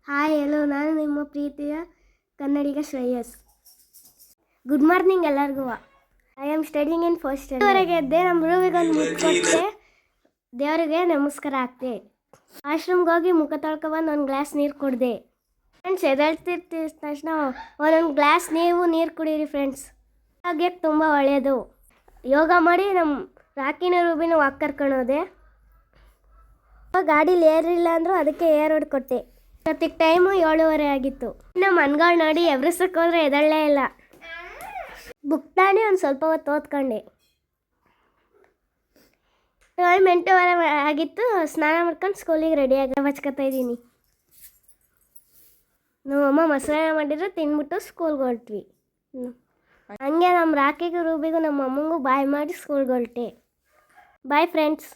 Hi hello, ನಾನು ನಿಮ್ಮ ಪ್ರೀತಿಯ ಕನ್ನಡಿಗ ಶ್ರೇಯಸ್. ಗುಡ್ ಮಾರ್ನಿಂಗ್ ಎಲ್ಲರಿಗೂ. I am studying in first ವರೆಗೆ ಎದ್ದೆ. ನಮ್ಮ ರೂಮಿಗೆ ಒಂದು ಮುಟ್ಕೊಟ್ಟೆ, ದೇವರಿಗೆ ನಮಸ್ಕಾರ ಹಾಕ್ತೆ. ವಾಶ್ರೂಮ್ಗೆ ಹೋಗಿ ಮುಖ ತೊಳ್ಕೊಬಂದು ಒಂದು ಗ್ಲಾಸ್ ನೀರು ಕುಡ್ದೆ. ಫ್ರೆಂಡ್ಸ್, ಎದ್ದೇಳ್ತಿರ್ತಿದ ತಕ್ಷಣ ಒಂದೊಂದು ಗ್ಲಾಸ್ ನೀರು ಕುಡೀರಿ ಫ್ರೆಂಡ್ಸ್. ಆರೋಗ್ಯಕ್ಕೆ ತುಂಬ ಒಳ್ಳೆಯದು. ಯೋಗ ಮಾಡಿ ನಮ್ಮ ರಾಕಿನ ರೂಬಿನ ವಾಕ್ ಕರ್ಕೊಂಡು ಹೋದೆ. ಗಾಡೀಲಿ ಏರಿಲ್ಲ ಅಂದರು, ಅದಕ್ಕೆ ಏರ್ ಹೊಡ್ಕೊಟ್ಟೆ. ಇವತ್ತಿಗೆ ಟೈಮು 7:30 ಆಗಿತ್ತು. ನಮ್ಮ ಮನ್ಗಳು ನೋಡಿ ಎಬ್ರಿಸಕ್ಕೆ ಹೋದ್ರೆ ಎದಳ್ಳೇ ಇಲ್ಲ. ಬುಕ್ ತಾನೇ ಒಂದು ಸ್ವಲ್ಪ ಹೊತ್ತು ಓದ್ಕೊಂಡೆ. ಟೈಮ್ 8:30 ಆಗಿತ್ತು. ಸ್ನಾನ ಮಾಡ್ಕೊಂಡು ಸ್ಕೂಲಿಗೆ ರೆಡಿಯಾಗಿ ಬಚ್ಕೊತಾ ಇದ್ದೀನಿ. ನಮ್ಮಮ್ಮ ಮೊಸರನ್ನ ಮಾಡಿದ್ರು, ತಿಂದ್ಬಿಟ್ಟು ಸ್ಕೂಲ್ಗೆ ಹೊರಟ್ವಿ. ಹಂಗೆ ನಮ್ಮ ರಾಕಿಗೂ ರೂಬಿಗೂ ನಮ್ಮ ಅಮ್ಮಂಗೂ ಬಾಯ್ ಮಾಡಿ ಸ್ಕೂಲ್ಗೆ ಹೊರಟೆ. Bye friends.